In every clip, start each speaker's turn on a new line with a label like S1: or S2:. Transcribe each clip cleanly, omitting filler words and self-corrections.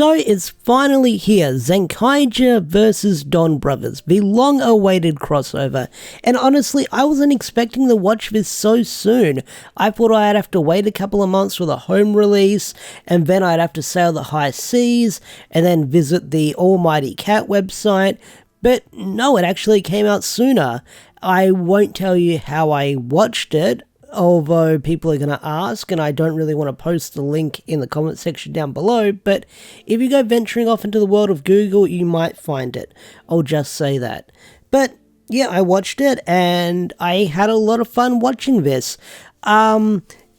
S1: So it's finally here, Zenkaiger vs Donbrothers, the long-awaited crossover. And honestly, I wasn't expecting to watch this so soon. I thought I'd have to wait a couple of months for the home release, and then I'd have to sail the high seas, and then visit the Almighty Cat website. But no, it actually came out sooner. I won't tell you how I watched it, although people are going to ask, and I don't really want to post the link in the comment section down below, but if you go venturing off into the world of Google, you might find it. I'll just say that. But yeah, I watched it, and I had a lot of fun watching this.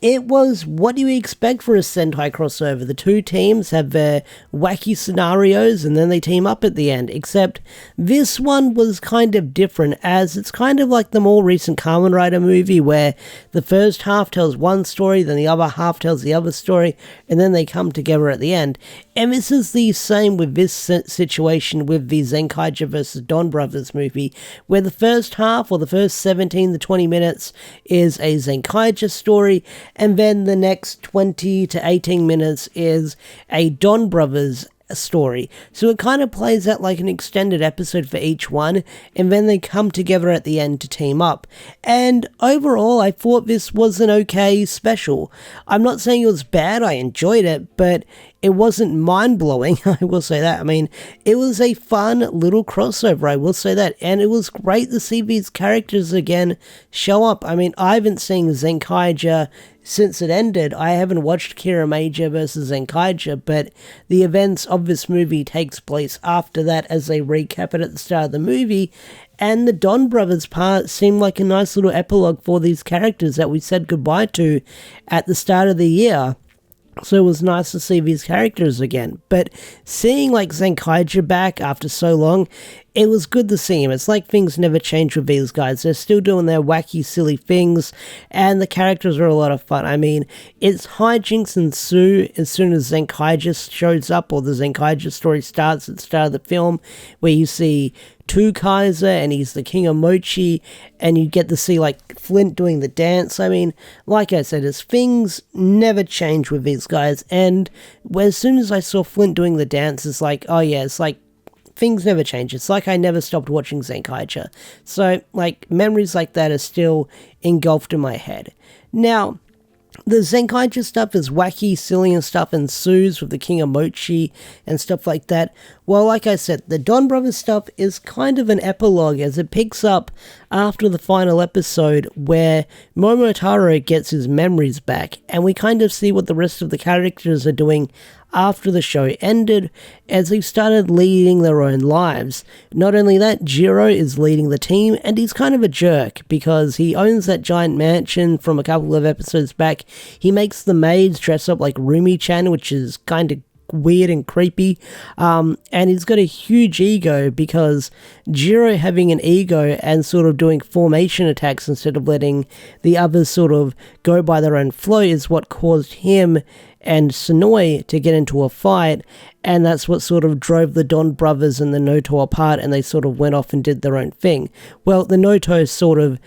S1: It was what you expect for a Sentai crossover. The two teams have their wacky scenarios and then they team up at the end, except this one was kind of different, as it's kind of like the more recent Kamen Rider movie where the first half tells one story, then the other half tells the other story, and then they come together at the end. And this is the same with this situation with the Zenkaiger vs Donbrothers movie, where the first half, or the first 17 to 20 minutes, is a Zenkaiger story, and then the next 20 to 18 minutes is a Donbrothers story. So it kind of plays out like an extended episode for each one, and then they come together at the end to team up. And overall, I thought this was an okay special. I'm not saying it was bad, I enjoyed it, but it wasn't mind-blowing, I will say that. I mean, it was a fun little crossover, I will say that, and it was great to see these characters again show up. I mean, I haven't seen Zenkaiger since it ended. I haven't watched Kira Major vs Zenkaiger, but the events of this movie takes place after that as they recap it at the start of the movie, and the Donbrothers part seemed like a nice little epilogue for these characters that we said goodbye to at the start of the year. So it was nice to see these characters again. But seeing like Zenkaiger back after so long, it was good to see him. It's like things never change with these guys. They're still doing their wacky, silly things, and the characters are a lot of fun. I mean, it's hijinks ensue as soon as Zenkaiger shows up, or the Zenkaiger story starts at the start of the film, where you see Kaiser, and he's the king of Mochi, and you get to see like Flint doing the dance. I mean, like I said, things never change with these guys, and as soon as I saw Flint doing the dance, it's like, oh yeah, it's like things never change. It's like I never stopped watching Zenkaiger. So like memories like that are still engulfed in my head. Now, the Zenkaiger stuff is wacky, silly, and stuff ensues with the King of Mochi and stuff like that. Well, like I said, the Donbrothers stuff is kind of an epilogue, as it picks up after the final episode where Momotaro gets his memories back, and we kind of see what the rest of the characters are doing after the show ended, as they've started leading their own lives. Not only that, Jiro is leading the team, and he's kind of a jerk, because he owns that giant mansion from a couple of episodes back. He makes the maids dress up like Rumi-chan, which is kind of weird and creepy, and he's got a huge ego, because Jiro having an ego and sort of doing formation attacks instead of letting the others sort of go by their own flow is what caused him and Sonoi to get into a fight, and that's what sort of drove the Donbrothers and the Noto apart, and they sort of went off and did their own thing. Well, the Noto sort of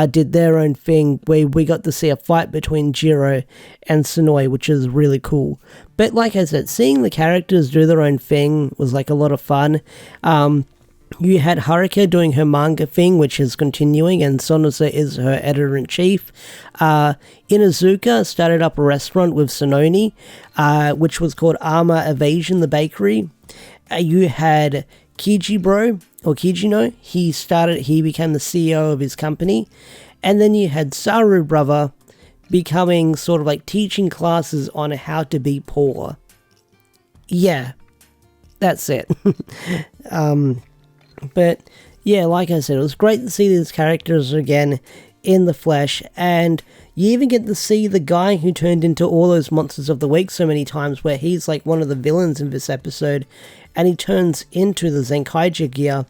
S1: did their own thing, where we got to see a fight between Jiro and Sonoi, which is really cool. But like I said, seeing the characters do their own thing was like a lot of fun. You had Haruka doing her manga thing, which is continuing, and Sonosa is her editor-in-chief. Inazuka started up a restaurant with Sononi, which was called Armor Evasion, the bakery. You had Kijibro, or Kijino, he became the CEO of his company. And then you had Saru Brother becoming sort of like teaching classes on how to be poor. Yeah, that's it. But yeah, like I said, it was great to see these characters again in the flesh, and you even get to see the guy who turned into all those monsters of the week so many times, where he's like one of the villains in this episode, and he turns into the Zenkaiger gear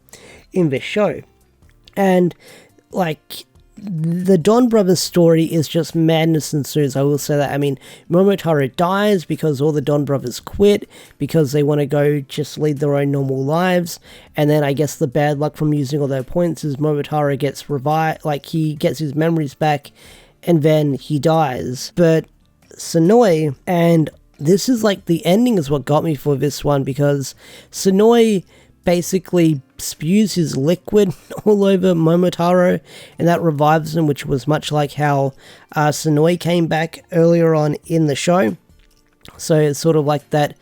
S1: in this show. And like, the Donbrothers story is just madness ensues, I will say that. I mean, Momotaro dies because all the Donbrothers quit, because they want to go just lead their own normal lives, and then I guess the bad luck from using all their points is Momotaro gets revived, like he gets his memories back, and then he dies. But Sonoi and this is like, the ending is what got me for this one, because Sonoi basically spews his liquid all over Momotaro, and that revives him, which was much like how Sonoi came back earlier on in the show. So it's sort of like that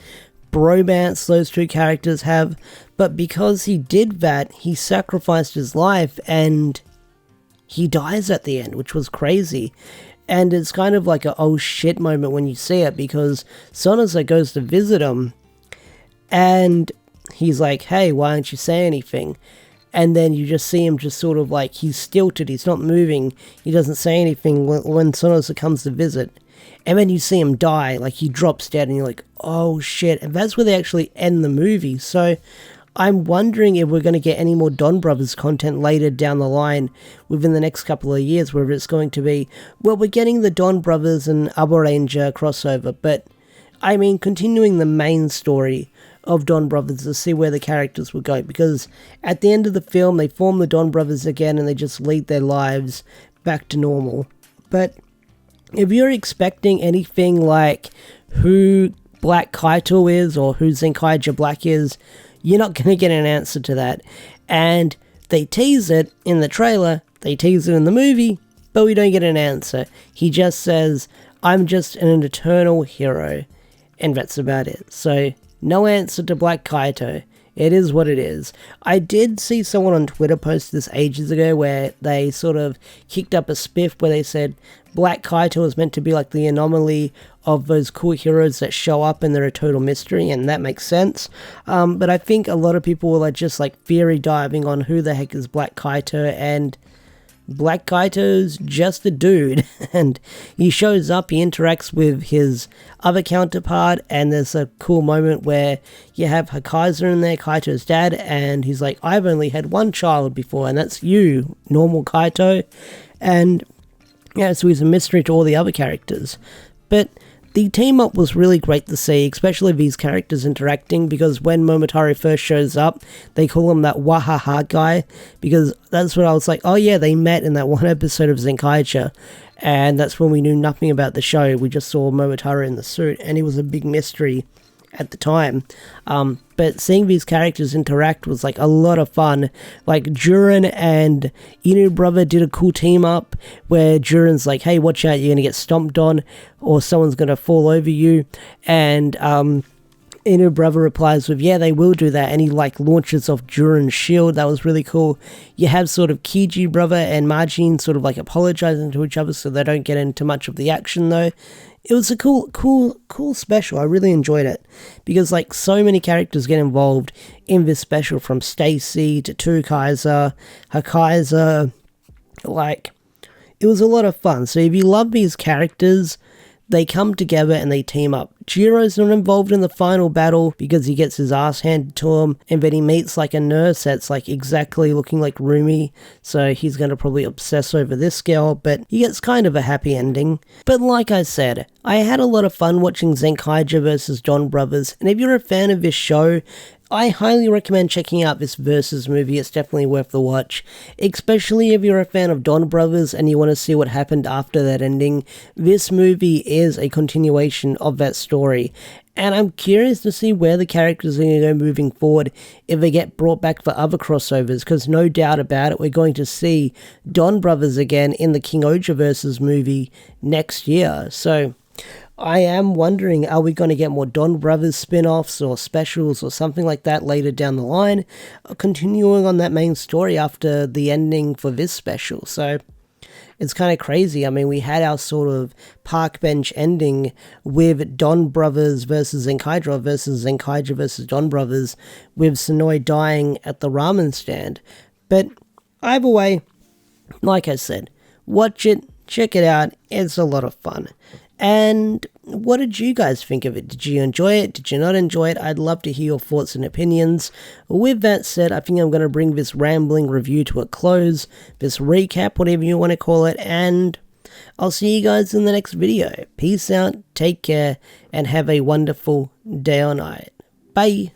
S1: bromance those two characters have, but because he did that, he sacrificed his life, and he dies at the end, which was crazy. And it's kind of like a oh shit moment when you see it, because Sonoza goes to visit him, and he's like, hey, why don't you say anything? And then you just see him just sort of like, he's stilted, he's not moving, he doesn't say anything when Sonoza comes to visit. And then you see him die, like he drops dead, and you're like, oh shit. And that's where they actually end the movie. So I'm wondering if we're going to get any more Donbrothers content later down the line within the next couple of years, whether it's going to be, well, we're getting the Donbrothers and Abaranger crossover, but I mean, continuing the main story of Donbrothers to see where the characters will go, because at the end of the film, they form the Donbrothers again and they just lead their lives back to normal. But if you're expecting anything like who Black Kaito is or who Zenkaiger Black is, you're not going to get an answer to that. And they tease it in the trailer, they tease it in the movie, but we don't get an answer. He just says, I'm just an eternal hero, and that's about it. So, no answer to Black Kaito. It is what it is. I did see someone on Twitter post this ages ago where they sort of kicked up a spiff where they said Black Kaito is meant to be like the anomaly of those cool heroes that show up and they're a total mystery, and that makes sense. But I think a lot of people are just like theory diving on who the heck is Black Kaito, and Black Kaito's just a dude, and he shows up, he interacts with his other counterpart, and there's a cool moment where you have Hakaiser in there, Kaito's dad, and he's like, I've only had one child before, and that's you, normal Kaito. And yeah, so he's a mystery to all the other characters. But the team up was really great to see, especially these characters interacting, because when Momotaro first shows up, they call him that Wahaha guy, because that's what I was like, oh yeah, they met in that one episode of Zenkaiger, and that's when we knew nothing about the show. We just saw Momotaro in the suit, and he was a big mystery at the time. But seeing these characters interact was like a lot of fun. Like Jurin and Inu Brother did a cool team up where Jurin's like, hey, watch out, you're gonna get stomped on, or someone's gonna fall over you, and Inu Brother replies with, yeah, they will do that, and he like launches off Jurin's shield. That was really cool. You have sort of Kiji Brother and Margin sort of like apologizing to each other so they don't get into much of the action though. It was a cool special. I really enjoyed it, because like so many characters get involved in this special, from Stacy to Tukaiser, Hakaiser. Like, it was a lot of fun. So if you love these characters, they come together and they team up. Jiro's not involved in the final battle because he gets his ass handed to him, and then he meets like a nurse that's like exactly looking like Rumi, so he's going to probably obsess over this girl, but he gets kind of a happy ending. But like I said, I had a lot of fun watching Zenkaiger vs Donbrothers, and if you're a fan of this show, I highly recommend checking out this Versus movie. It's definitely worth the watch, especially if you're a fan of Donbrothers and you want to see what happened after that ending. This movie is a continuation of that story, and I'm curious to see where the characters are going to go moving forward if they get brought back for other crossovers, because no doubt about it, we're going to see Donbrothers again in the King Oja Versus movie next year. So I am wondering, are we going to get more Donbrothers spin-offs or specials or something like that later down the line, continuing on that main story after the ending for this special? So it's kind of crazy. I mean, we had our sort of park bench ending with Donbrothers versus Zenkaiger versus Zenkaiger versus Donbrothers, with Sonoi dying at the ramen stand. But either way, like I said, watch it, check it out, it's a lot of fun. And what did you guys think of it? Did you enjoy it? Did you not enjoy it? I'd love to hear your thoughts and opinions. With that said, I think I'm going to bring this rambling review to a close, this recap, whatever you want to call it, and I'll see you guys in the next video. Peace out, take care, and have a wonderful day or night. Bye!